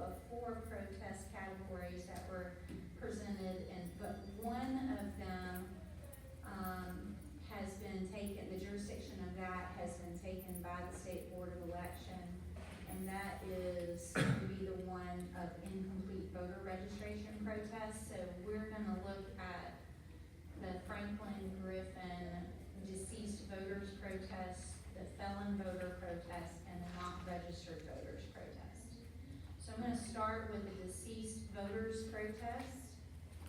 of 4 protest categories that were presented, but one of them has been taken, the jurisdiction of that has been taken by the State Board of Election, and that is to be the one of incomplete voter registration protests. So we're gonna look at the Franklin Griffin deceased voters protest, the felon voter protest, and the not registered voters protest. So I'm gonna start with the deceased voters protest,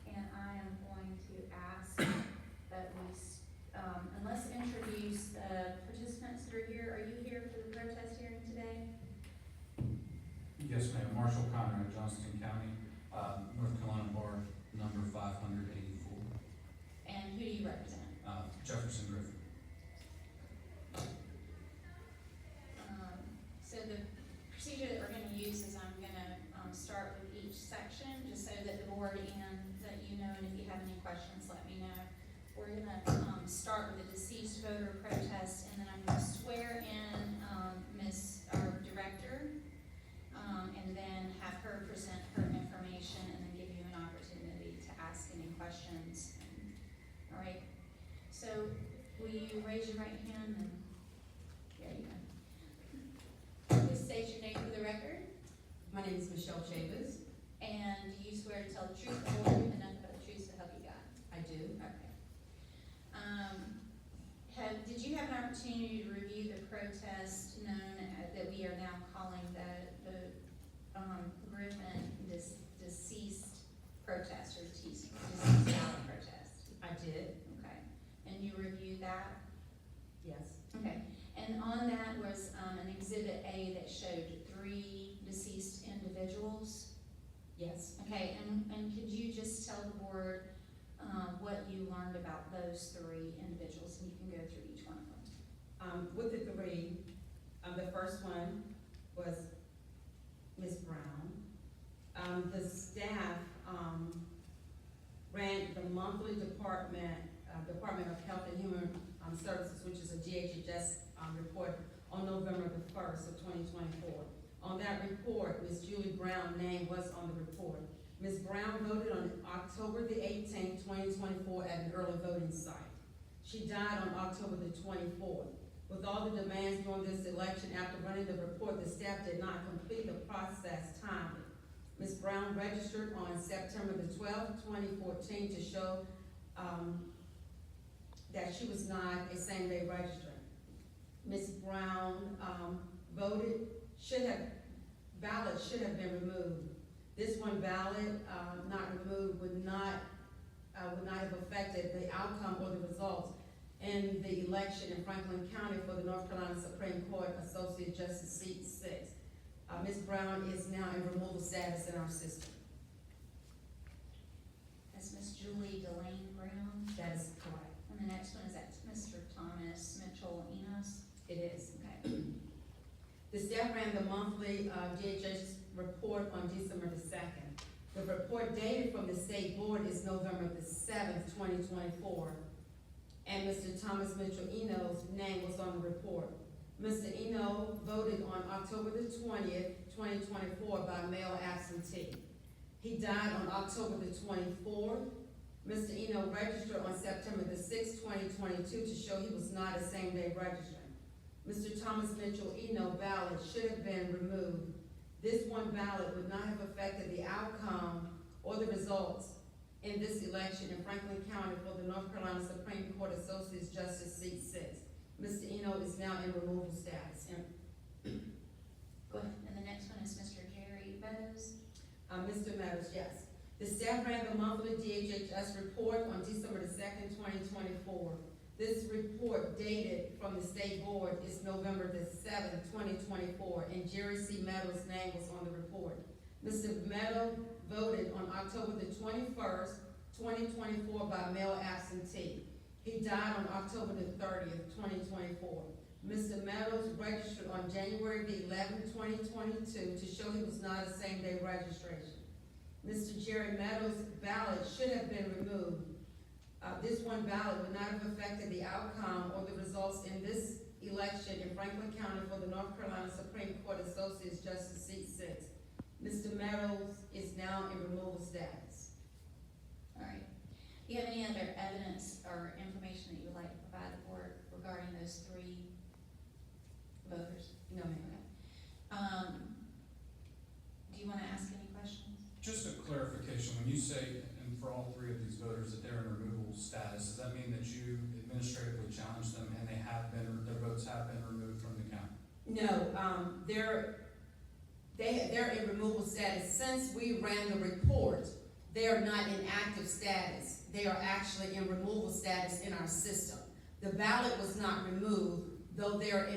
and I am going to ask that we, let's introduce the participants that are here. Are you here for the protest hearing today? Yes, ma'am. Marshall Conrad, Johnston County, North Carolina Bar, number 584. And who do you represent? Jefferson, Griffin. So the procedure that we're gonna use is I'm gonna start with each section, just so that the board and that you know, and if you have any questions, let me know. We're gonna start with the deceased voter protest, and then I'm gonna swear in our director, and then have her present her information, and then give you an opportunity to ask any questions. All right, so will you raise your right hand, and there you go. Please state your name for the record. My name is Michelle Chavez. And do you swear to tell the truth, the whole truth, and nothing but the truth, so help you God? I do. Okay. Did you have an opportunity to review the protest known that we are now calling the Griffin deceased protest, or deceased ballot protest? I did. Okay. And you reviewed that? Yes. Okay. And on that was an exhibit A that showed 3 deceased individuals? Yes. Okay, and could you just tell the board what you learned about those 3 individuals, and you can go through each one of them. With the 3, the first one was Ms. Brown. The staff ran the monthly Department of Health and Human Services, which is a DHHS report, on November the 1st of 2024. On that report, Ms. Julie Brown's name was on the report. Ms. Brown voted on October the 18th, 2024 at an early voting site. She died on October the 24th. With all the demands during this election, after running the report, the staff did not complete the process timely. Ms. Brown registered on September the 12th, 2014 to show that she was not a same-day registrant. Ms. Brown ballot should have been removed. This one ballot not removed would not have affected the outcome or the results in the election in Franklin County for the North Carolina Supreme Court Associate Justice Seat 6. Ms. Brown is now in removal status in our system. That's Ms. Julie Delane Brown. That is correct. And the next one is that Mr. Thomas Mitchell Enos. It is. Okay. The staff ran the monthly DHS report on December the 2nd. The report dated from the State Board is November the 7th, 2024. And Mr. Thomas Mitchell Eno's name was on the report. Mr. Eno voted on October the 20th, 2024 by mail absentee. He died on October the 24th. Mr. Eno registered on September the 6th, 2022 to show he was not a same-day registrant. Mr. Thomas Mitchell Eno ballot should have been removed. This one ballot would not have affected the outcome or the results in this election in Franklin County for the North Carolina Supreme Court Associate Justice Seat 6. Mr. Eno is now in removal status. Go ahead. And the next one is Mr. Jerry Meadows. Mr. Meadows, yes. The staff ran the monthly DHHS report on December the 2nd, 2024. This report dated from the State Board is November the 7th, 2024, and Jerry C. Meadows' name was on the report. Mr. Meadows voted on October the 21st, 2024 by mail absentee. He died on October the 30th, 2024. Mr. Meadows registered on January the 11th, 2022 to show he was not a same-day registration. Mr. Jerry Meadows' ballot should have been removed. This one ballot would not have affected the outcome or the results in this election in Franklin County for the North Carolina Supreme Court Associate Justice Seat 6. Mr. Meadows is now in removal status. All right. Do you have any other evidence or information that you would like to provide the board regarding those three voters? No, ma'am. Do you want to ask any questions? Just a clarification, when you say, and for all three of these voters, that they're in removal status, does that mean that you administratively challenged them and their votes have been removed from the count? No, they're in removal status. Since we ran the report, they are not in active status. They are actually in removal status in our system. The ballot was not removed, though they're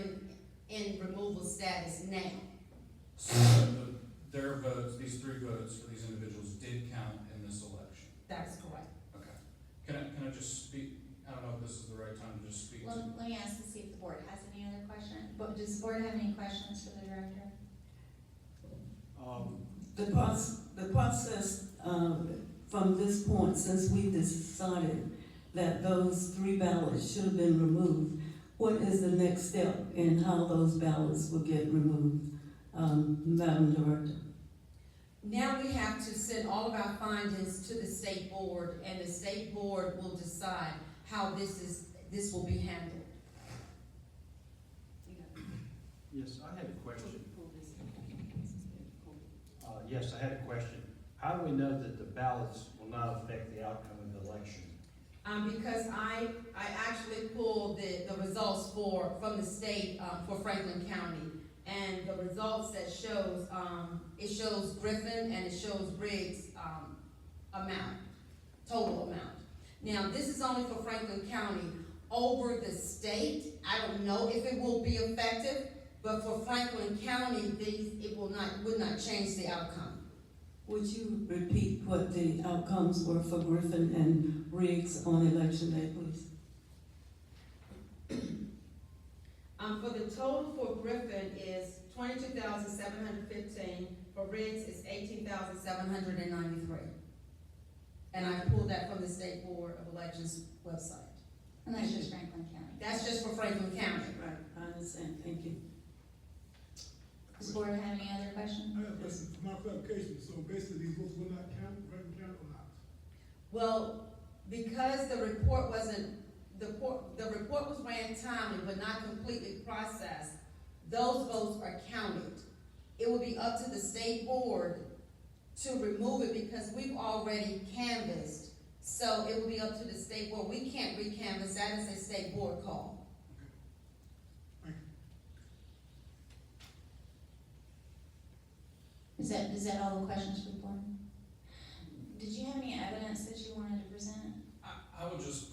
in removal status now. So their votes, these three votes for these individuals did count in this election? That is correct. Okay. Can I just speak, I don't know if this is the right time to just speak to. Let me ask to see if the board has any other questions. But does the board have any questions for the director? The process from this point, since we decided that those three ballots should have been removed, what is the next step in how those ballots will get removed, Madam Director? Now we have to send all of our findings to the state board, and the state board will decide how this will be handled. Yes, I had a question. Yes, I had a question. How do we know that the ballots will not affect the outcome of the election? Because I actually pulled the results from the state for Franklin County, and the results that shows, it shows Griffin and it shows Riggs total amount. Now, this is only for Franklin County. Over the state, I don't know if it will be effective, but for Franklin County, it would not change the outcome. Would you repeat what the outcomes were for Griffin and Riggs on election day, please? For the total for Griffin is 22,715. For Riggs is 18,793. And I pulled that from the State Board of Elections website. And that's just Franklin County. That's just for Franklin County. Right, I understand, thank you. Does the board have any other questions? I have a question for my clarification. So basically, these votes will not count, Franklin County or not? Well, because the report was ran timely but not completely processed, those votes are counted. It will be up to the state board to remove it because we've already canvassed. So it will be up to the state board. We can't re-canvass. That is a state board call. Is that all the questions for the board? Did you have any evidence that you wanted to present? I would just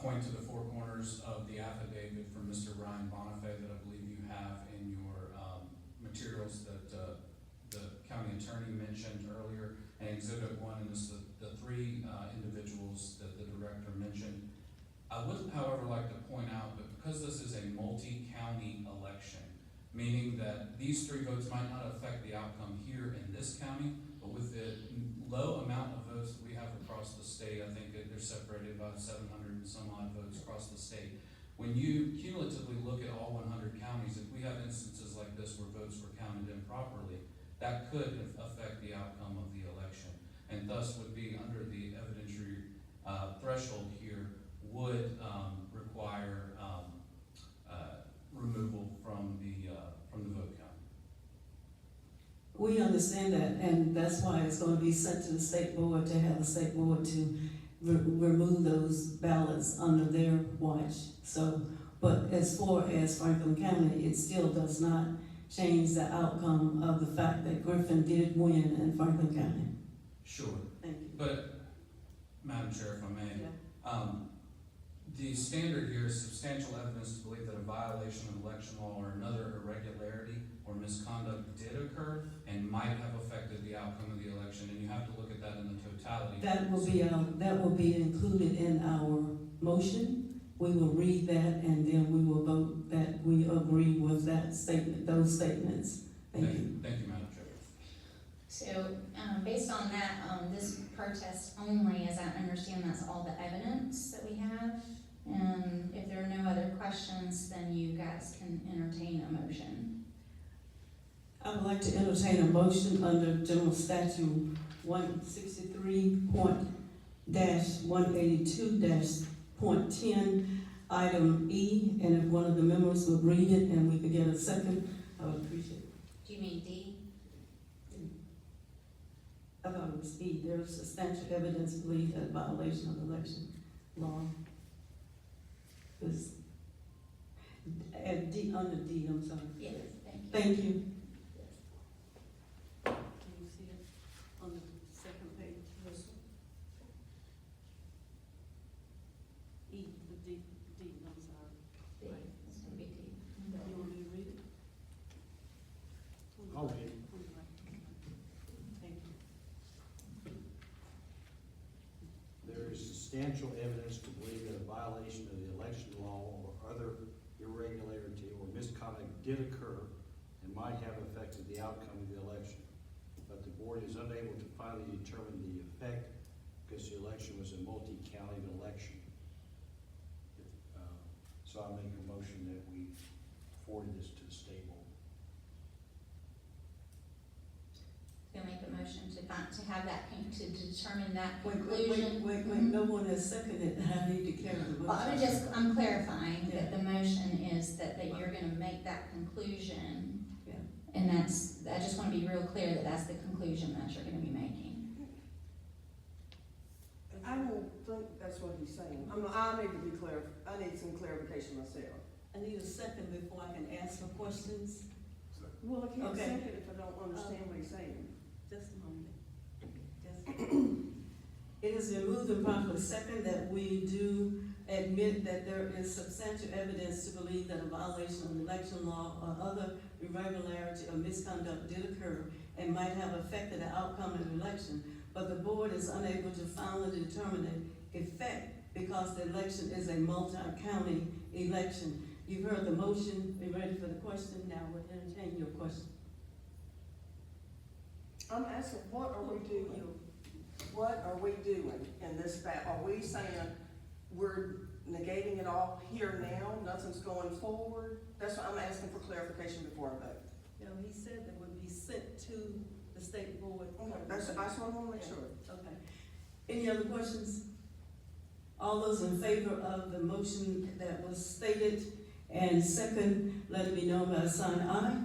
point to the four corners of the affidavit from Mr. Ryan Bonifay that I believe you have in your materials that the county attorney mentioned earlier, and Exhibit 1, and this the three individuals that the director mentioned. I would, however, like to point out that because this is a multi-county election, meaning that these three votes might not affect the outcome here in this county, but with the low amount of votes that we have across the state, I think that they're separated by 700 and some odd votes across the state. When you cumulatively look at all 100 counties, if we have instances like this where votes were counted improperly, that could affect the outcome of the election, and thus would be under the evidentiary threshold here, would require removal from the vote count. We understand that, and that's why it's going to be sent to the state board to have the state board to remove those ballots under their watch. So, but as far as Franklin County, it still does not change the outcome of the fact that Griffin did win in Franklin County. Sure. Thank you. But, Madam Chair, if I may, Yeah. The standard here is substantial evidence to believe that a violation of election law or another irregularity or misconduct did occur and might have affected the outcome of the election, and you have to look at that in the totality. That will be included in our motion. We will read that, and then we will vote that we agree with that statement, those statements. Thank you. Thank you, Madam Chair. So, based on that, this protest only, as I understand, that's all the evidence that we have. And if there are no other questions, then you guys can entertain a motion. I would like to entertain a motion under General Statute 163.-182-.10, item E, and if one of the members would read it and we could get a second, I would appreciate it. Do you mean D? I thought it was E, there is substantial evidence to believe that violation of election law. Is at D, under D, I'm sorry. Yes, thank you. Thank you. Can you see it on the second page? E, the D, I'm sorry. D, it's gonna be D. You want me to read it? I'll read it. Thank you. There is substantial evidence to believe that a violation of the election law or other irregularity or misconduct did occur and might have affected the outcome of the election. But the board is unable to finally determine the effect because the election was a multi-county election. So I make a motion that we forward this to the state board. Gonna make a motion to have that, to determine that Wait, conclusion. no one has seconded, I need to carry the Well, motion. I'm clarifying that Yeah. the motion is that you're gonna make that conclusion. Yeah. And that's, I just wanna be real clear that that's the conclusion that you're gonna be making. I don't think that's what he's saying. I need to be clear, I need some clarification myself. I need a second before I can ask for questions. Well, I can't Okay. second it if I don't understand what he's saying. Just a moment. It has been moved and properly second that we do admit that there is substantial evidence to believe that a violation of election law or other irregularity or misconduct did occur and might have affected the outcome of the election, but the board is unable to finally determine the effect because the election is a multi-county election. You've heard the motion, are you ready for the question? Now we'll entertain your question. I'm asking, what are we doing? What are we doing in this fact? Are we saying we're negating it all here now, nothing's going forward? That's what I'm asking for clarification before I vote. No, he said that would be sent to the state board. That's what I want to make sure. Okay. Any other questions? All those in favor of the motion that was stated and second, let it be known by a sign aye.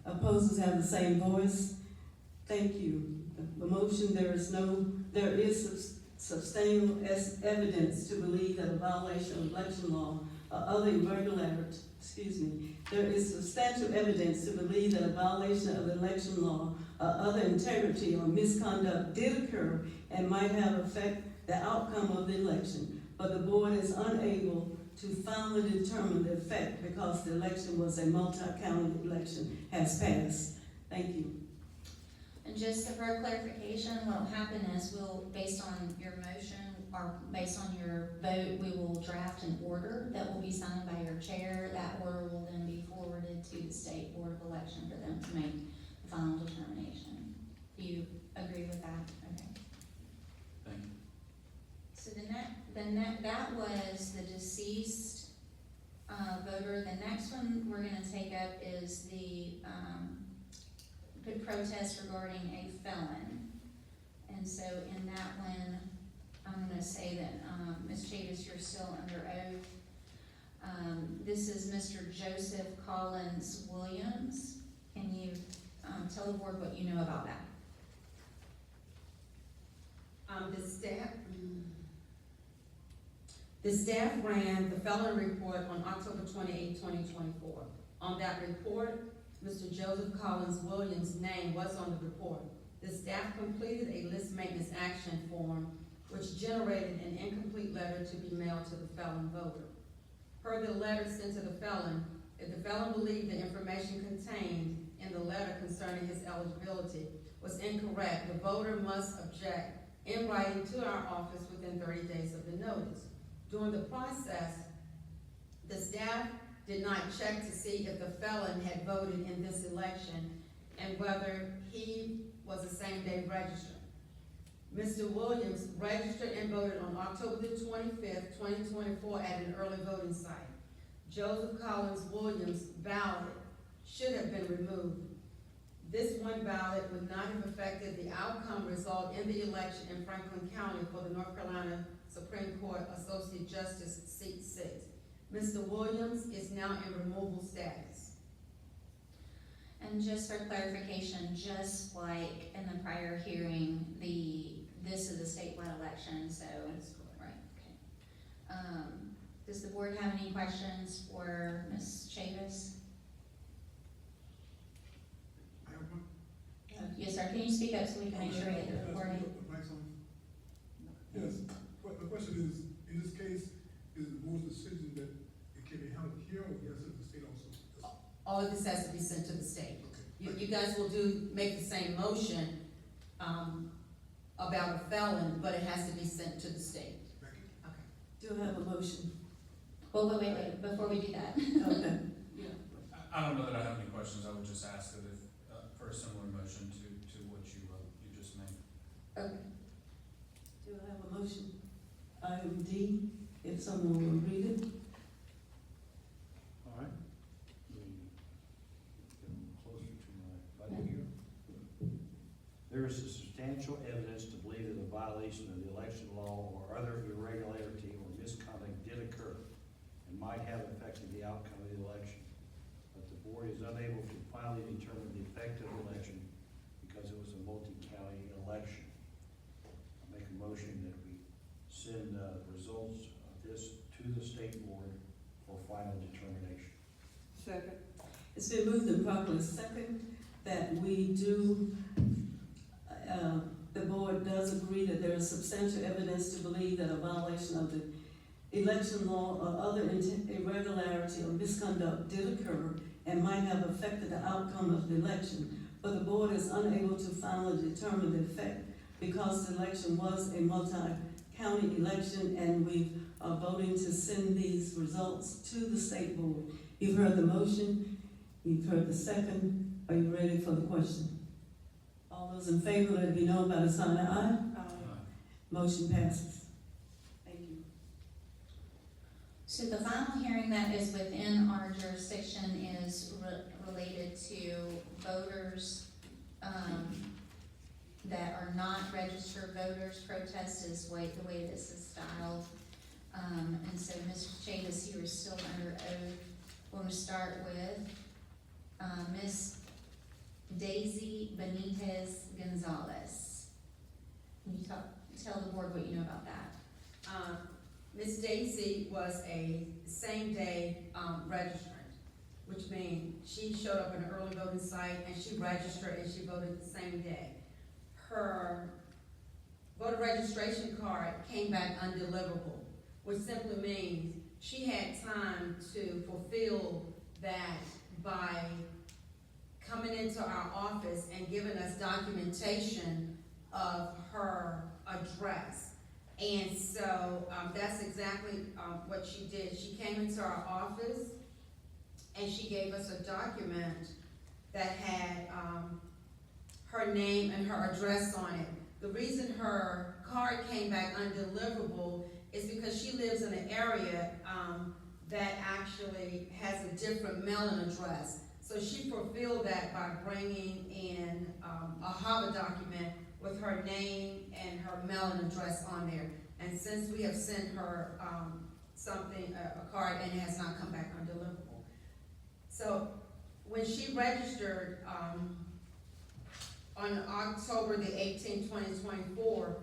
Opposers have the same voice. Thank you. The motion, there is substantial evidence to believe that a violation of election law or other irregularity, there is substantial evidence to believe that a violation of election law or other integrity or misconduct did occur and might have affected the outcome of the election, but the board is unable to finally determine the effect because the election was a multi-county election has passed. Thank you. And just for clarification, what'll happen is based on your motion or based on your vote, we will draft an order that will be signed by your chair. That order will then be forwarded to the State Board of Election for them to make the final determination. Do you agree with that? Okay. Thank you. So that was the deceased voter. The next one we're gonna take up is the protest regarding a felon. And so in that one, I'm gonna say that, Ms. Chavis, you're still under oath. This is Mr. Joseph Collins Williams. Can you tell the board what you know about that? The staff ran the felon report on October 28, 2024. On that report, Mr. Joseph Collins Williams' name was on the report. The staff completed a list maintenance action form which generated an incomplete letter to be mailed to the felon voter. Per the letter sent to the felon, if the felon believed the information contained in the letter concerning his eligibility was incorrect, the voter must object in writing to our office within 30 days of the notice. During the process, the staff did not check to see if the felon had voted in this election and whether he was a same-day registrant. Mr. Williams registered and voted on October the 25th, 2024 at an early voting site. Joseph Collins Williams' ballot should have been removed. this one ballot would not have affected the outcome result in the election in Franklin County for the North Carolina Supreme Court Associate Justice Seat 6. Mr. Williams is now in removal status. And just for clarification, just like in the prior hearing, this is a statewide election, so. That's correct. Right, okay. Does the board have any questions for Ms. Chavis? I have one. Yes, sir, can you speak up so we can make sure we get the recording? Mic's on. Yes, but the question is, in this case, is it the board's decision that it can be held here, or yes, it's the state also? All of this has to be sent to the state. Okay. You guys will make the same motion, about a felon, but it has to be sent to the state. Thank you. Okay. Do I have a motion? Well, wait, before we do that. Okay. I don't know that I have any questions, I would just ask that if, for a similar motion to what you just made. Okay. Do I have a motion? Item D, if someone will read it. All right. Let me get a little closer to my buddy here. There is substantial evidence to believe that a violation of the election law or other irregularity or misconduct did occur and might have affected the outcome of the election. But the board is unable to finally determine the effect of the election because it was a multi-county election. I make a motion that we send the results of this to the state board for final determination. Second. It's been moved and properly second that we do, the board does agree that there is substantial evidence to believe that a violation of the election law or other irregularity or misconduct did occur and might have affected the outcome of the election, but the board is unable to finally determine the effect because the election was a multi-county election and we are voting to send these results to the state board. You've heard the motion, you've heard the second. Are you ready for the question? All those in favor, let it be known by the sign of aye. Motion passes. Thank you. So the final hearing that is within our jurisdiction is related to voters, that are not registered voters. Protest is the way this is styled. And so Mr. Chavis, you are still under oath. We're going to start with Ms. Daisy Benitez Gonzalez. Can you tell the board what you know about that? Ms. Daisy was a same-day registrant, which means she showed up in an early voting site and she registered and she voted the same day. Her voter registration card came back undeliverable, which simply means she had time to fulfill that by coming into our office and giving us documentation of her address. And so that's exactly what she did. She came into our office and she gave us a document that had her name and her address on it. The reason her card came back undeliverable is because she lives in an area that actually has a different mailing address. So she fulfilled that by bringing in a HAVA document with her name and her mailing address on there. And since we have sent her a card, and it has not come back undeliverable. So when she registered on October the 18th, 2024,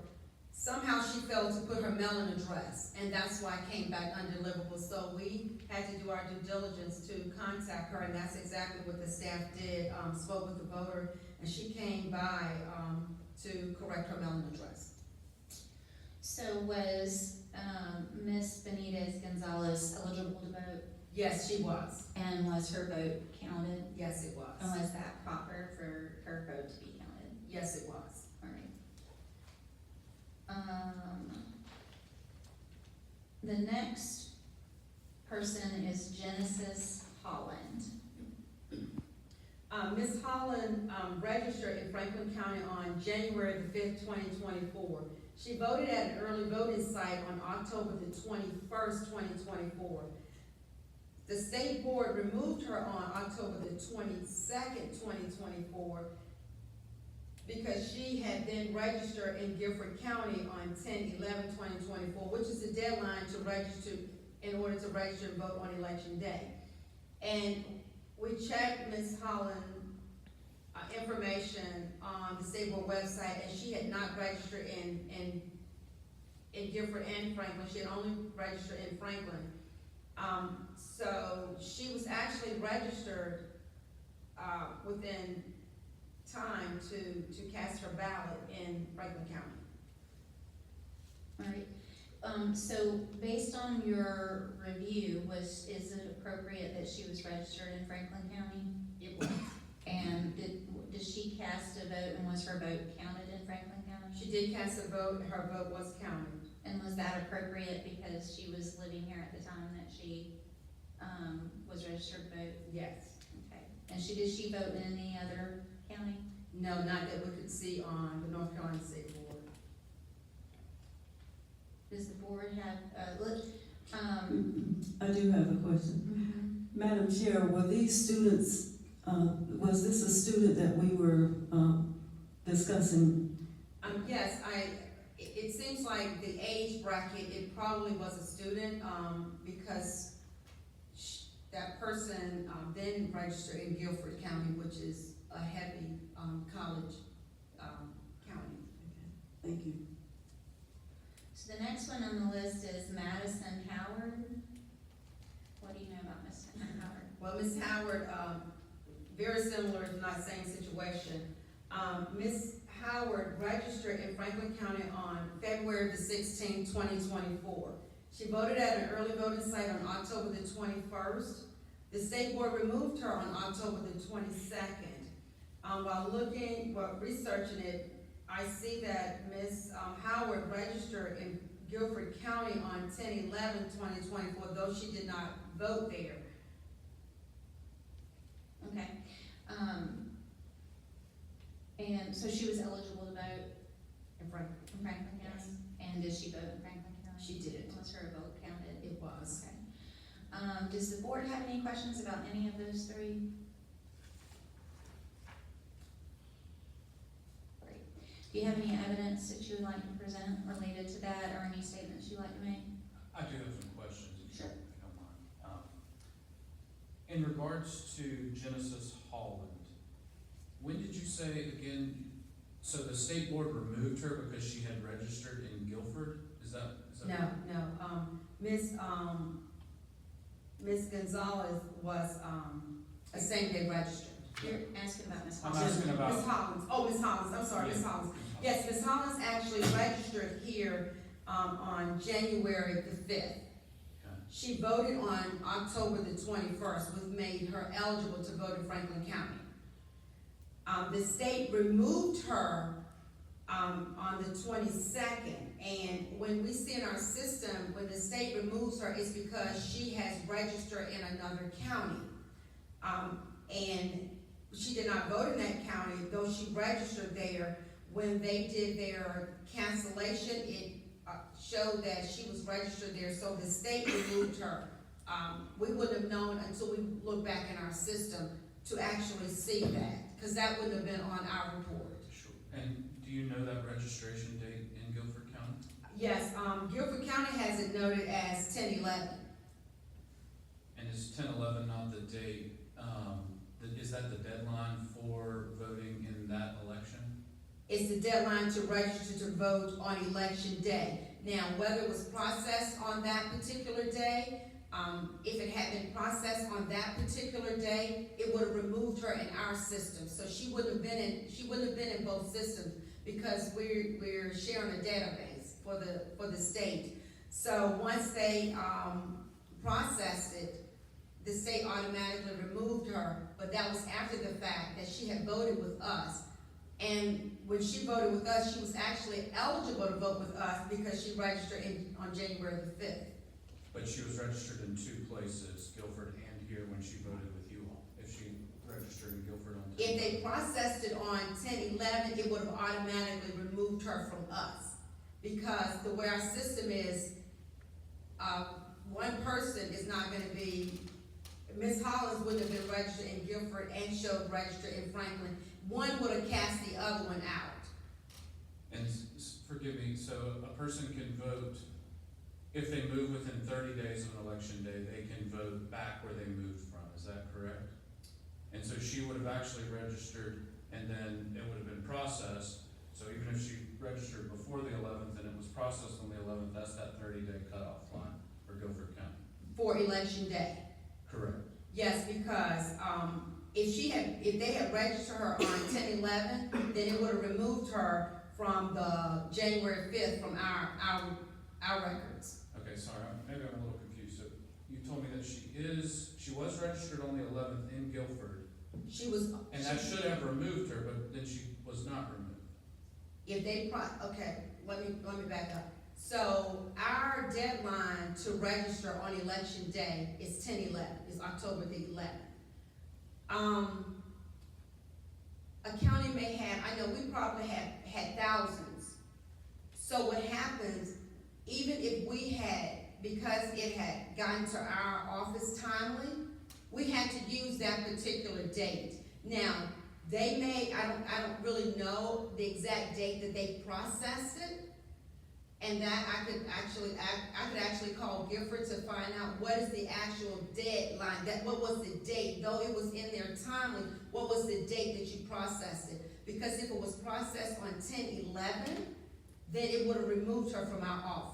somehow she failed to put her mailing address, and that's why it came back undeliverable. So we had to do our due diligence to contact her, and that's exactly what the staff did, spoke with the voter, and she came by to correct her mailing address. So was Ms. Benitez Gonzalez eligible to vote? Yes, she was. And was her vote counted? Yes, it was. And was that proper for her vote to be counted? Yes, it was. All right. The next person is Genesis Holland. Ms. Holland registered in Franklin County on January the 5th, 2024. She voted at an early voting site on October the 21st, 2024. The state board removed her on October the 22nd, 2024, because she had been registered in Guilford County on 10/11/2024, which is the deadline to register, in order to register and vote on election day. And we checked Ms. Holland's information on the state board website, and she had not registered in Guilford and Franklin. She had only registered in Franklin. So she was actually registered within time to cast her ballot in Franklin County. All right, so based on your review, is it appropriate that she was registered in Franklin County? It was. And did she cast a vote, and was her vote counted in Franklin County? She did cast a vote, her vote was counted. And was that appropriate because she was living here at the time that she, was registered to vote? Yes. Okay, and did she vote in any other county? No, not that we could see on the North Carolina State Board. Does the board have, I do have a question. Madam Chair, were these students, was this a student that we were, discussing? Yes, it seems like the age bracket, it probably was a student, because that person, then registered in Guilford County, which is a heavy, college, county. Thank you. so the next one on the list is Madison Howard. What do you know about Miss Howard? Well, Ms. Howard, very similar, if not same situation. Ms. Howard registered in Franklin County on February the 16th, 2024. She voted at an early voting site on October the 21st. The state board removed her on October the 22nd. While researching it, I see that Ms. Howard registered in Guilford County on 10/11/2024, though she did not vote there. Okay, and so she was eligible to vote In Franklin. in Franklin County? Yes. And did she vote in Franklin County? She did. Was her vote counted? It was. Okay. Does the board have any questions about any of those three? Great. Do you have any evidence that you would like to present related to that, or any statements you'd like to make? I do have some questions, if Sure. you don't mind. In regards to Genesis Holland, when did you say again, so the state board removed her because she had registered in Guilford? Is that? No. Ms. Gonzalez was, a same-day registered. You're asking about Ms. I'm Holland. asking about. Ms. Hollins, Ms. Hollins, I'm sorry, Ms. Hollins. Yes, Ms. Hollins actually registered here, on January the 5th. Okay. She voted on October the 21st, which made her eligible to vote in Franklin County. The state removed her, on the 22nd, and when we see in our system, when the state removes her, it's because she has registered in another county. And she did not vote in that county, though she registered there. When they did their cancellation, it showed that she was registered there, so the state removed her. We wouldn't have known until we look back in our system to actually see that, because that wouldn't have been on our report. Sure. And do you know that registration date in Guilford County? Yes, Guilford County has it noted as 10/11. And is 10/11 not the date, is that the deadline for voting in that election? It's the deadline to register to vote on election day. Now, whether it was processed on that particular day, if it had been processed on that particular day, it would have removed her in our system. So she wouldn't have been in both systems, because we're sharing a database for the state. So once they, processed it, the state automatically removed her, but that was after the fact that she had voted with us. And when she voted with us, she was actually eligible to vote with us because she registered on January the 5th. But she was registered in two places, Guilford and here, when she voted with you all. If she registered in Guilford on 10/11. If they processed it on 10/11, it would have automatically removed her from us. Because the way our system is, one person is not gonna be Ms. Hollins wouldn't have been registered in Guilford and showed registered in Franklin, one would have cast the other one out. And forgive me, so a person can vote, if they move within 30 days of an election day, they can vote back where they moved from, is that correct? And so she would have actually registered, and then it would have been processed, so even if she registered before the 11th and it was processed on the 11th, that's that 30-day cutoff line for Guilford County. For election day. Correct. Yes, because, if they had registered her on 10/11, then it would have removed her from the January 5th from our records. Okay, sorry, maybe I'm a little confused. So you told me that she was registered on the 11th in Guilford, She was. and that should have removed her, but then she was not removed. If they okay, let me back up. So our deadline to register on election day is 10/11, is October the 11th. A county may have, I know we probably had thousands. So what happens, even if we had, because it had gotten to our office timely, we had to use that particular date. Now, they may, I don't really know the exact date that they processed it, and that I could actually call Gifford to find out what is the actual deadline, what was the date, though it was in there timely, what was the date that you processed it? Because if it was processed on 10/11, then it would have removed her from our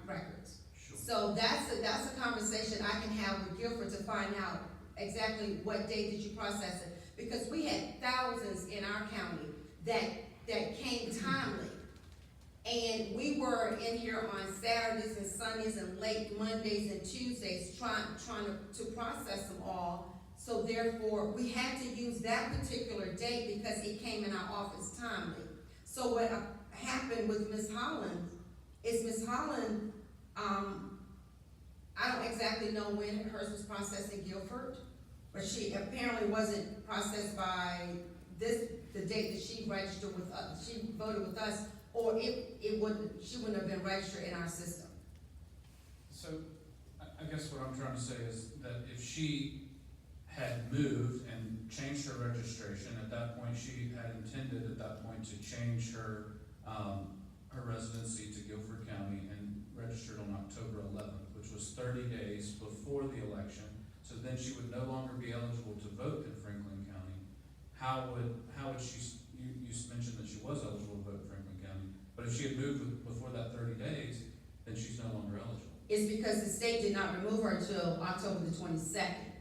records. Sure. So that's a conversation I can have with Gifford to find out exactly what date did you process it. Because we had thousands in our county that came timely. And we were in here on Saturdays and Sundays and late Mondays and Tuesdays trying to process them all. So therefore, we had to use that particular date because it came in our office timely. So what happened with Ms. Holland is Ms. Holland, I don't exactly know when hers was processed in Guilford, but she apparently wasn't processed by the date that she registered with us, she voted with us, or she wouldn't have been registered in our system. So, I guess what I'm trying to say is that if she had moved and changed her registration, at that point, she had intended at that point to change her residency to Guilford County and registered on October 11th, which was 30 days before the election. So then she would no longer be eligible to vote in Franklin County. How would she, you mentioned that she was eligible to vote in Franklin County, but if she had moved before that 30 days, then she's no longer eligible. It's because the state did not remove her until October the 22nd.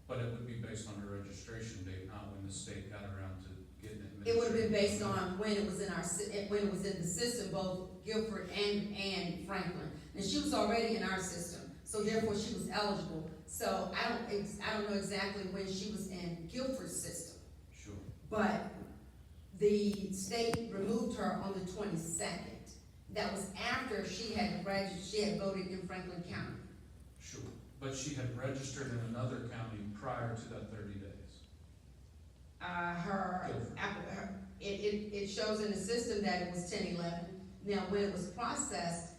But it would be based on her registration date, not when the state got around to getting it. It would have been based on when it was in the system, both Guilford and Franklin. And she was already in our system, so therefore she was eligible. So I don't know exactly when she was in Guilford's system. Sure. But the state removed her on the 22nd. That was after she had voted in Franklin County. Sure. But she had registered in another county prior to that 30 days. It shows in the system that it was 10/11. Now, when it was processed,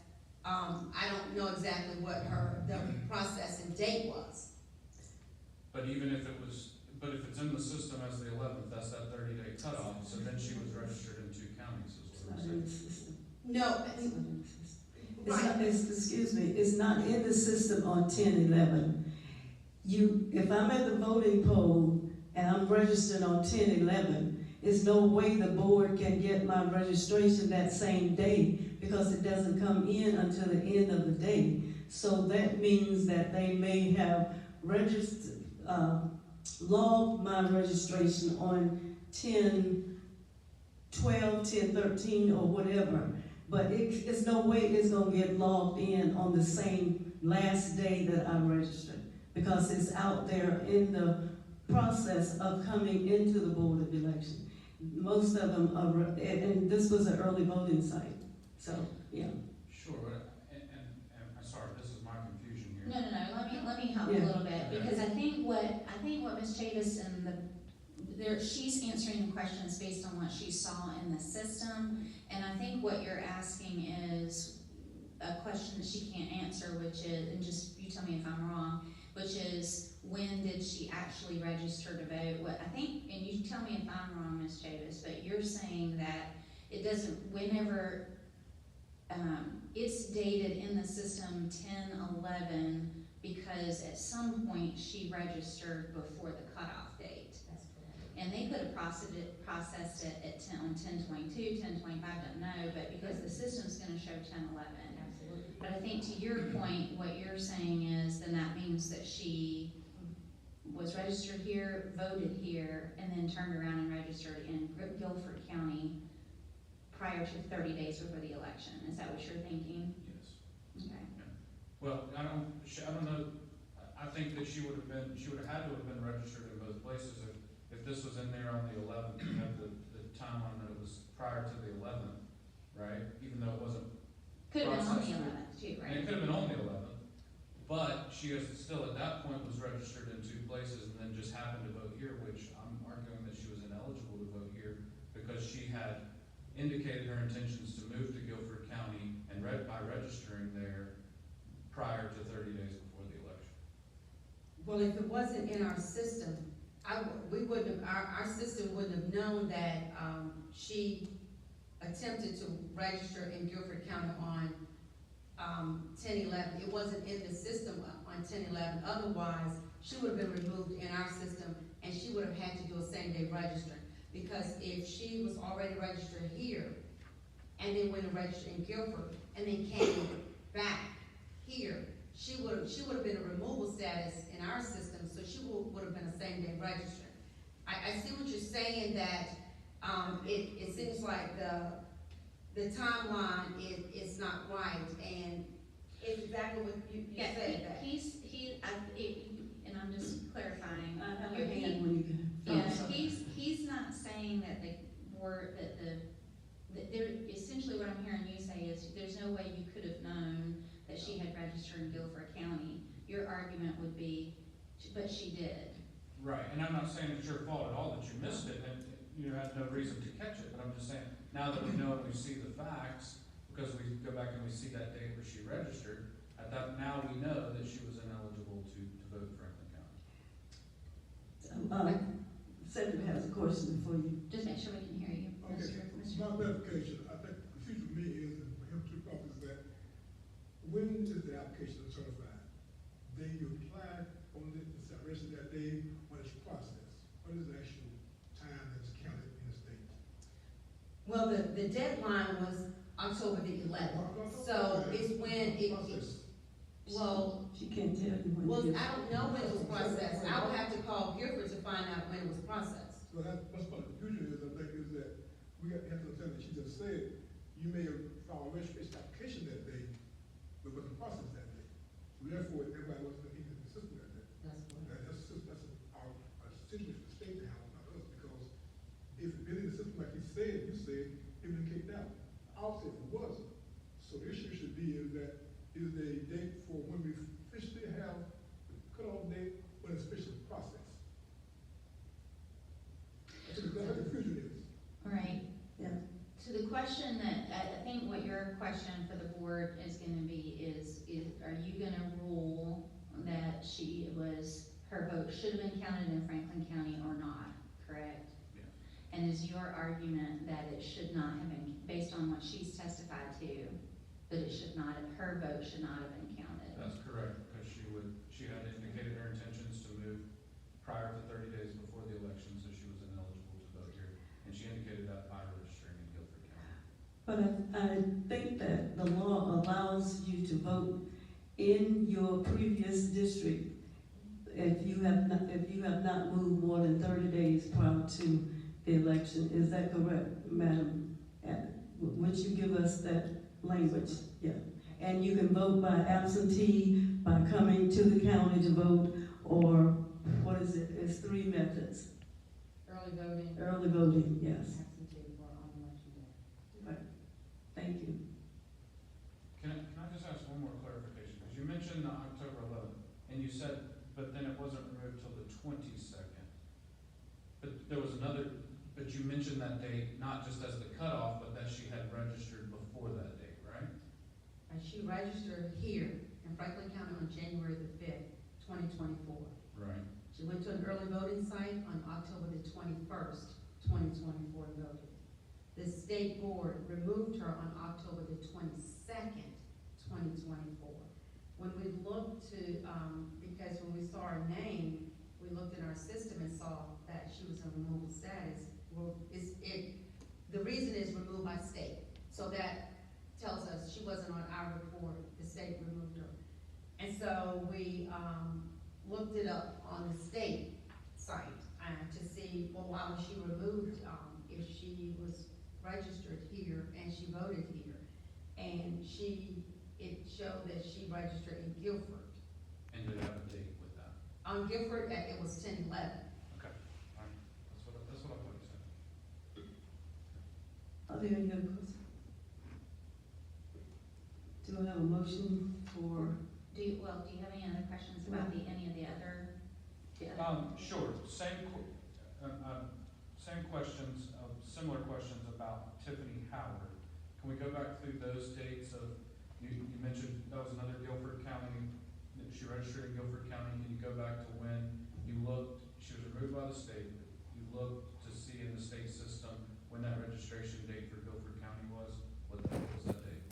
I don't know exactly what the processing date was. But even if if it's in the system as the 11th, that's that 30-day cutoff, so then she was registered in 2 counties, is what I'm saying. No, Excuse me, it's not in the system on 10/11. If I'm at the voting poll and I'm registered on 10/11, there's no way the board can get my registration that same day because it doesn't come in until the end of the day. So that means that they may have registered, logged my registration on 10/12, 10/13 or whatever. But it's no way it's gonna get logged in on the same last day that I registered, because it's out there in the process of coming into the Board of Election. Most of them are, and this was an early voting site, so, yeah. Sure, and I'm sorry, this is my confusion here. No, let me help Yeah. a little bit, because I think what Ms. Chavis she's answering the questions based on what she saw in the system, and I think what you're asking is a question that she can't answer, which is, and just you tell me if I'm wrong, which is when did she actually register to vote? What, I think, and you tell me if I'm wrong, Ms. Chavis, but you're saying that it doesn't, whenever, it's dated in the system 10/11 because at some point she registered before the cutoff date. That's correct. And they could have processed it at 10/22, 10/25, don't know, but because the system's gonna show 10/11. Absolutely. But I think to your point, what you're saying is, then that means that she was registered here, voted here, and then turned around and registered in Guilford County prior to 30 days before the election. Is that what you're thinking? Yes. Okay. Well, I don't know, I think that she would have had to have been registered in both places. If this was in there on the 11th, you have the timeline that it was prior to the 11th, right? Even though it wasn't. Could have been on the Process. 11th too, And right? it could have been on the 11th, but she is still at that point was registered in two places and then just happened to vote here, which I'm arguing that she was ineligible to vote here because she had indicated her intentions to move to Guilford County and by registering there prior to 30 days before the election. Well, if it wasn't in our system, we wouldn't have, our system wouldn't have known that, she attempted to register in Guilford County on, 10/11. It wasn't in the system on 10/11. Otherwise, she would have been removed in our system and she would have had to do a same-day registering. Because if she was already registered here and then went and registered in Guilford and then came back here, she would have been a removal status in our system, so she would have been a same-day registrant. I see what you're saying, that, it seems like the timeline is not right, and it's exactly what you Yeah, said that. and I'm just clarifying. I have a You're- hand when you can. Yeah, he's not saying that essentially what I'm hearing you say is, there's no way you could have known that she had registered in Guilford County. Your argument would be, but she did. Right, and I'm not saying it's your fault at all that you missed it and you had no reason to catch it, but I'm just saying, now that we know and we see the facts, because we go back and we see that date where she registered, now we know that she was ineligible to vote in Franklin County. Cedric has a question for you. Just make sure we can hear you, Okay, my clarification, I think the future for me is, and for him too, probably is that, when is the application certified? Then you apply on the rest of that day when it's processed. What is the actual time that's counted in the state? Well, the deadline was October the 11th, so it's when well, She can't tell you when. well, it is. I don't know when it was processed. I would have to call Griffin to find out when it was processed. So that's what the confusion is, I think, is that we have to understand that she just said, you may have filed a registration application that day, but wasn't processed that day. So therefore, everybody wasn't in the system that day. That's what. That's our situation for the state to handle, not us, because if it been in the system like you said, it been kicked out. Obviously, it wasn't. So the issue should be is that, is the date for when we officially have the cutoff date, when it's officially processed. That's what the confusion is. All right. Yeah. So the question that, I think what your question for the board is gonna be is are you gonna rule that her vote should have been counted in Franklin County or not, correct? Yeah. And is your argument that it should not have been, based on what she's testified to, that her vote should not have been counted? That's correct, because she had indicated her intentions to move prior to 30 days before the election, so she was ineligible to vote here. And she indicated that by registering in Guilford County. But I think that the law allows you to vote in your previous district if you have not moved more than 30 days prior to the election. Is that correct, Madam? Would you give us that language? Yeah. And you can vote by absentee, by coming to the county to vote, or what is it? It's 3 methods. Early voting. Early voting, yes. Absentee or on election day. Right. Thank you. Can I just ask one more clarification? Because you mentioned the October 11th, and you said, but then it wasn't removed till the 22nd. But there was but you mentioned that date, not just as the cutoff, but that she had registered before that date, right? And she registered here in Franklin County on January the 5th, 2024. Right. She went to an early voting site on October the 21st, 2024, and voted. The state board removed her on October the 22nd, 2024. When we looked to, because when we saw her name, we looked in our system and saw that she was in removal status. Well, the reason is removed by state. So that tells us she wasn't on our report, the state removed her. And so we, looked it up on the state site, to see, well, why was she removed, if she was registered here and she voted here. And it showed that she registered in Guilford. And did it have a date with that? On Guilford, it was 10/11. Okay, all right, that's what I thought you said. Are there any other questions? Do I have a motion for, Do you have any other questions about any of the other? Sure, same questions, similar questions about Tiffany Howard. Can we go back through those dates of, you mentioned that was another Guilford County, that she registered in Guilford County. Can you go back to when you looked, she was removed by the state, you looked to see in the state system when that registration date for Guilford County was? What was that date?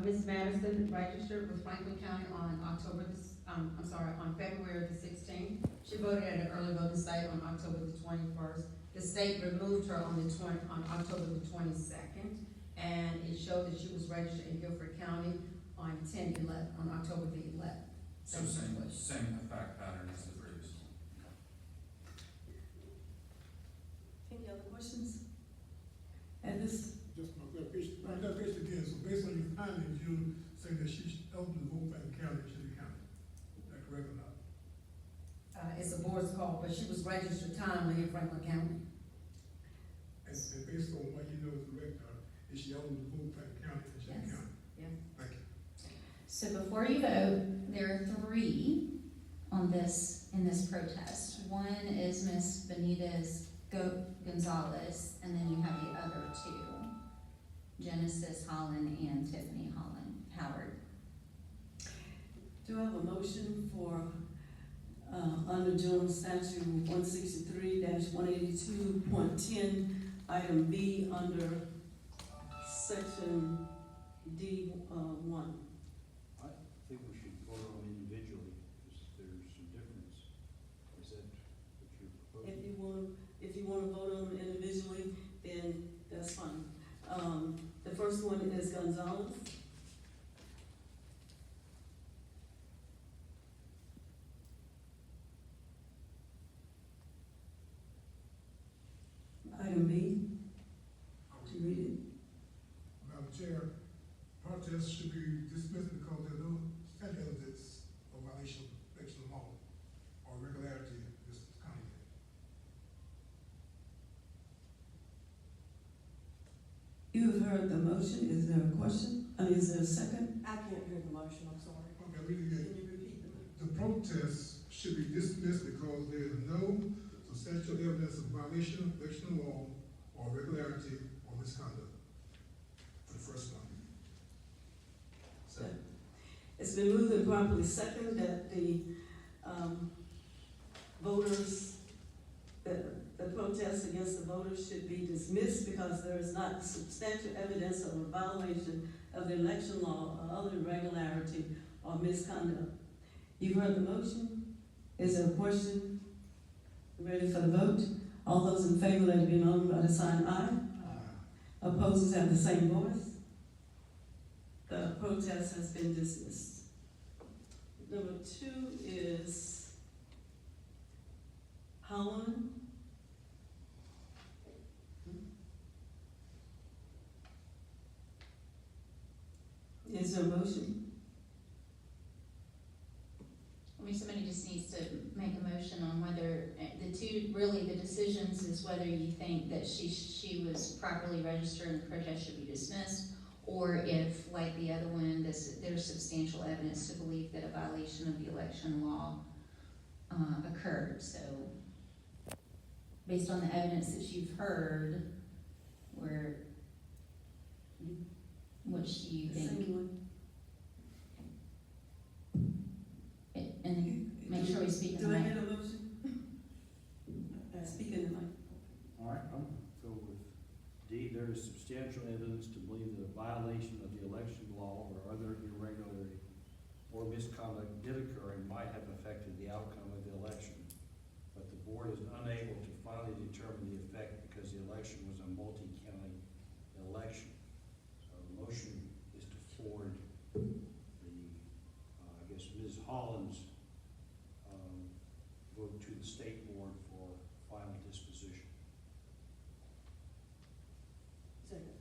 Ms. Madison registered with Franklin County on on February the 16th. She voted at an early voting site on October the 21st. The state removed her on October the 22nd, and it showed that she was registered in Guilford County on October the 11th. So same fact pattern as the previous one. any other questions? At this, Just my clarification, again, so based on your findings, you say that she's eligible to vote for the county, City County. Is that correct or not? It's a board's call, but she was registered timely in Franklin County. And based on what you know as the director, is she eligible to vote for the county, City Yes. County? Yes. Thank you. So before you vote, there are three on this, in this protest. One is Ms. Benitez Gonzalez, and then you have the other two, Genesis Holland and Tiffany Howard. do I have a motion for, under General Statute 163-182.10, item B, under section D, 1? I think we should vote on them individually, because there's some difference. Is that what you're proposing? If you wanna vote on them individually, then that's fine. The first one is Gonzalez. Item B, would you read it? Madam Chair, protests should be dismissed because there are no such evidence of violation of election law or irregularity in this county. You have heard the motion, is there a question? Is there a second? I can't hear the motion, I'm sorry. Okay, read it again. Can you repeat the motion? The protests should be dismissed because there is no substantial evidence of violation of election law or irregularity or misconduct. For the first one. Second. It's been moved and properly second that the voters, the protests against the voters should be dismissed because there is not substantial evidence of a violation of the election law or other irregularity or misconduct. You've heard the motion. Is there a question? Ready for the vote? All those in favor, let it be known by the sign aye. Opposers have the same voice. The protest has been dismissed. Number 2 is Holland. Is there a motion? I mean, somebody just needs to make a motion on whether, the two, really the decisions is whether you think that she was properly registered and the protest should be dismissed, or if, like the other one, there's substantial evidence to believe that a violation of the election law occurred. So, based on the evidence that you've heard, which do you think? Same one. And make sure we speak in Do the I mic. get a motion? Speak in the mic. All right, I'm gonna go with D. There is substantial evidence to believe that a violation of the election law or other irregularity or misconduct did occur and might have affected the outcome of the election. But the board is unable to finally determine the effect because the election was a multi-county election. So the motion is to forward the, I guess, Ms. Holland's vote to the state board for final disposition. Second.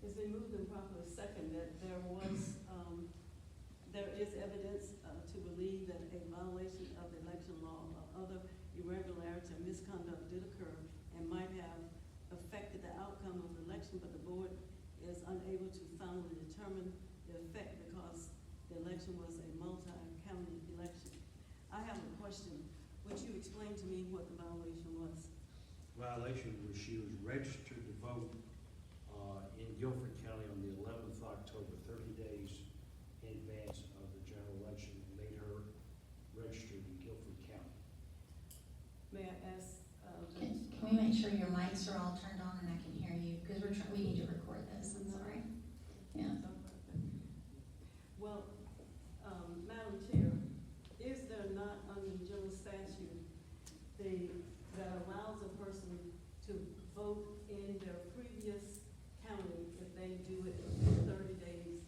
It's been moved and properly second that there is evidence to believe that a violation of the election law or other irregularity or misconduct did occur and might have affected the outcome of the election, but the board is unable to finally determine the effect because the election was a multi-county election. I have a question. Would you explain to me what the violation was? Violation was she was registered to vote in Guilford County on the 11th of October, 30 days in advance of the general election, and made her registered in Guilford County. May I ask? Can we make sure your mics are all turned on and I can hear you? Because we need to record this, I'm sorry. Yeah. Well, Madam Chair, is there not under the general statute that allows a person to vote in their previous county if they do it in 30 days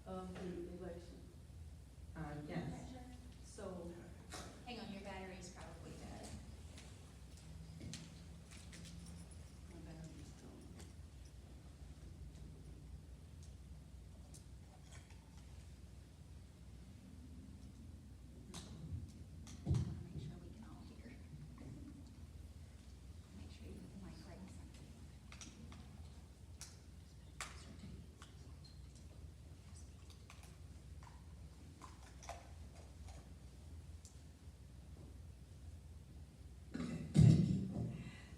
of the election? Yes. So, Hang on, your battery's probably dead. my battery's gone. Make sure we can all hear. Make sure you put the mic right in front of you.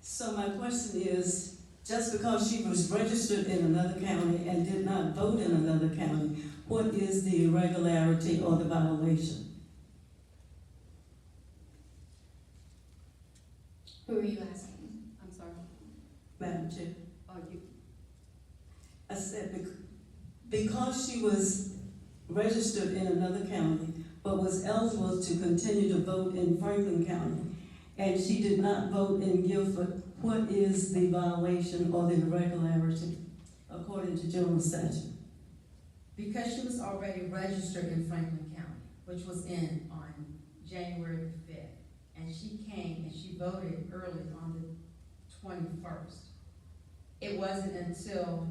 So my question is, just because she was registered in another county and did not vote in another county, what is the irregularity or the violation? Who are you asking? I'm sorry. Madam Chair? You, I said because she was registered in another county, but was eligible to continue to vote in Franklin County, and she did not vote in Guilford, what is the violation or the irregularity according to general statute? Because she was already registered in Franklin County, which was in on January the 5th, and she came and she voted early on the 21st. It wasn't until,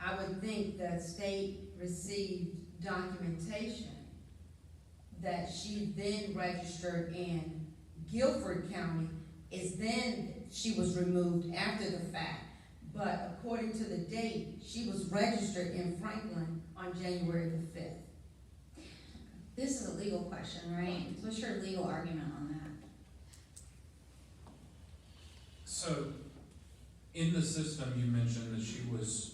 I would think, the state received documentation that she then registered in Guilford County, is then she was removed after the fact. But according to the date, she was registered in Franklin on January the 5th. This is a legal question, right? What's your legal argument on that? So, in the system, you mentioned that she was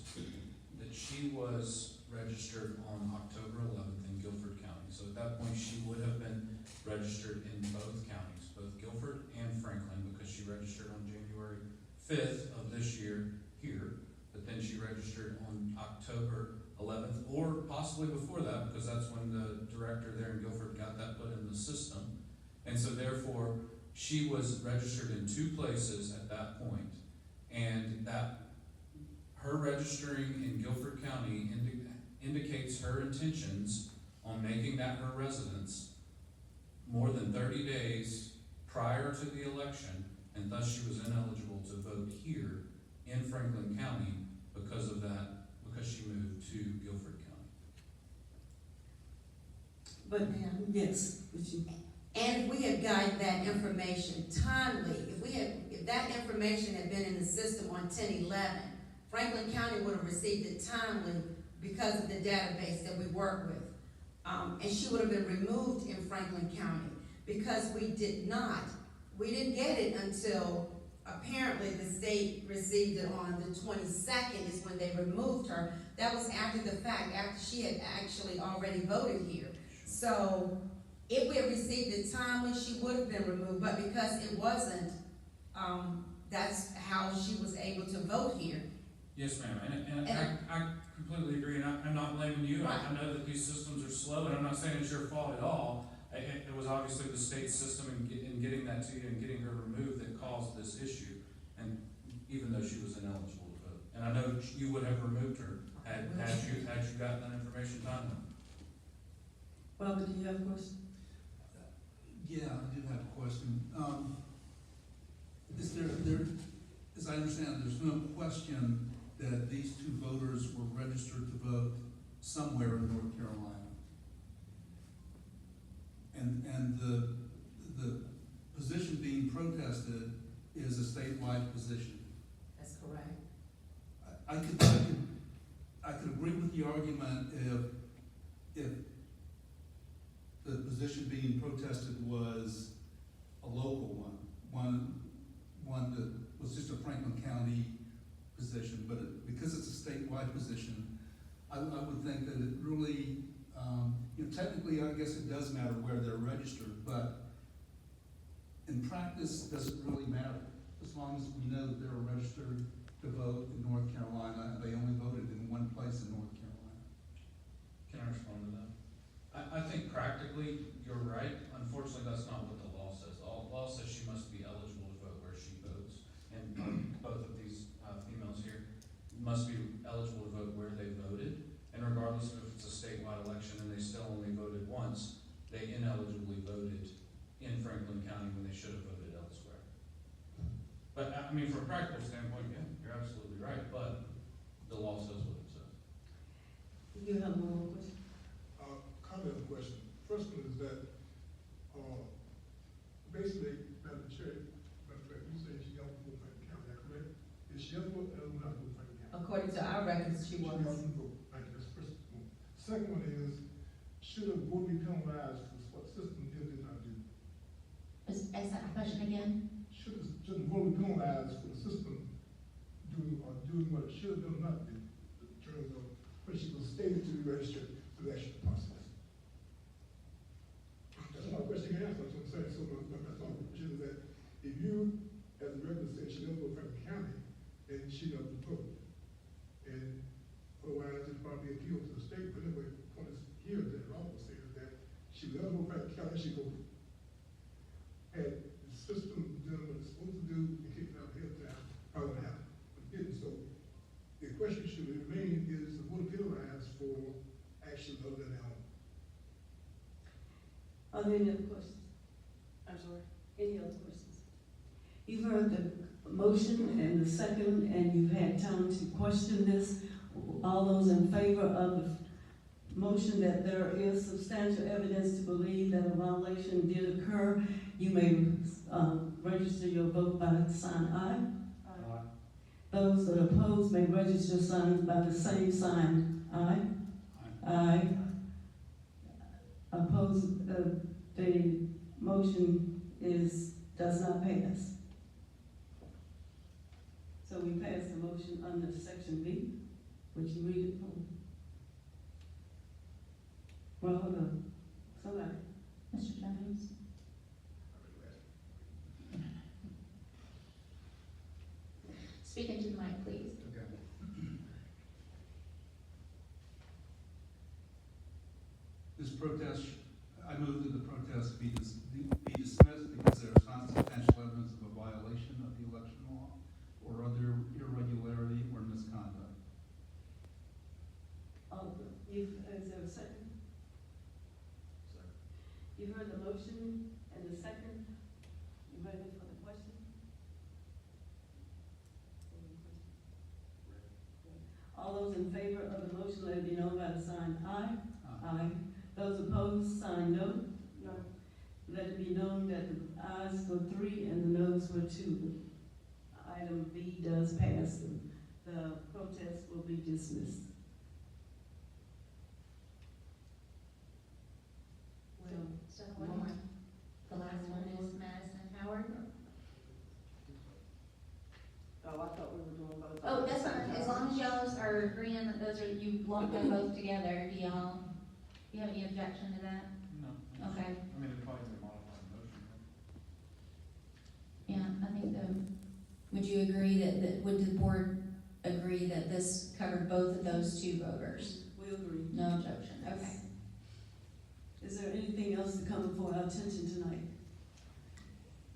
registered on October 11th in Guilford County. So at that point, she would have been registered in both counties, both Guilford and Franklin, because she registered on January 5th of this year here, but then she registered on October 11th, or possibly before that, because that's when the director there in Guilford got that put in the system. And so therefore, she was registered in two places at that point, and that her registering in Guilford County indicates her intentions on making that her residence more than 30 days prior to the election, and thus she was ineligible to vote here in Franklin County because of that, because she moved to Guilford County. But, yes, would you? And if we had gotten that information timely, if that information had been in the system on 10/11, Franklin County would have received it timely because of the database that we work with. And she would have been removed in Franklin County because we didn't get it until apparently the state received it on the 22nd is when they removed her. That was after the fact, after she had actually already voted here. So If we had received it timely, she would have been removed, but because it wasn't, that's how she was able to vote here. Yes, ma'am, and I completely agree, and I'm not blaming you. I know that these systems are slow, and I'm not saying it's your fault at all. It was obviously the state system in getting that to you and getting her removed that caused this issue, and even though she was ineligible to vote. And I know you would have removed her had you gotten that information timely. Robert, do you have a question? Yeah, I do have a question. Is there, as I understand, there's no question that these two voters were registered to vote somewhere in North Carolina. And the position being protested is a statewide position. That's correct. I could agree with the argument if the position being protested was a local one that was just a Franklin County position, but because it's a statewide position, I would think that it really, technically, I guess it does matter where they're registered, but in practice, does it really matter? As long as we know that they're registered to vote in North Carolina, and they only voted in one place in North Carolina. Can I respond to that? I think practically, you're right. Unfortunately, that's not what the law says. The law says she must be eligible to vote where she votes. And both of these females here must be eligible to vote where they voted. And regardless of if it's a statewide election and they still only voted once, they ineligibly voted in Franklin County when they should have voted elsewhere. But, I mean, from a practical standpoint, yeah, you're absolutely right, but the law says what it says. You have one more question? Comment on the question. First one is that, basically, Madam Chair, you say she don't vote for Franklin County, is that correct? Is she eligible or not vote for Franklin County? According to our records, she She was. doesn't vote. Thank you, that's the first one. Second one is, should a vote be penalized for what system did not do? Ask that question again. Should the vote be penalized for the system doing what it should have done or not do, in terms of when she was stated to be registered for the election process? That's not a question you can answer, that's what I'm saying. So that's all the question is that if you, as a resident, say she doesn't vote for Franklin County, then she doesn't vote. And otherwise, it's probably appealed to the state, but anyway, the point is here that it also says that she doesn't vote for Franklin County, she voted. Had the system done what it's supposed to do, and kicked it out ahead of time, probably would happen, but it didn't. So the question should remain, is the vote penalized for action other than their own? Are there any other questions? I'm sorry. Any other questions? You've heard the motion and the second, and you've had time to question this. All those in favor of the motion that there is substantial evidence to believe that a violation did occur, you may register your vote by sign aye. Those that oppose may register signs by the same sign, aye. Aye. Opposed, the motion does not pass. So we pass the motion under section B. Would you read it for me? Well, hold on. Somebody. Mr. Jones? Speak into the mic, please. Okay. This protest, I move that the protest be dismissed because there is not substantial evidence of a violation of the election law or other irregularity or misconduct. Is there a second? You've heard the motion and the second. You ready for the question? All those in favor of the motion, let it be known by the sign aye. Aye. Those opposed, sign no. No. Let it be known that the ayes were 3 and the noes were 2. Item B does pass. The protest will be dismissed. So one more. The last one is Madison Howard. Oh, I thought we were doing both. Oh, that's fine, as long as y'all are agreeing that those are, you lump them both together, do y'all, you have any objection to that? No. Okay. Okay, I mean, it'd probably be a modified motion, right? yeah, I think would you agree that, would the board agree that this covered both of those two voters? We agree. No objection, okay. Is there anything else to come before our attention tonight?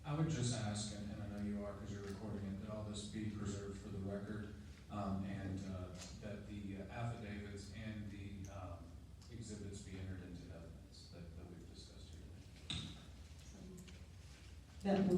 I would just ask, and I know you are because you're recording it, that all this be preserved for the record, and that the affidavits and the exhibits be entered into evidence that we've discussed here today. That will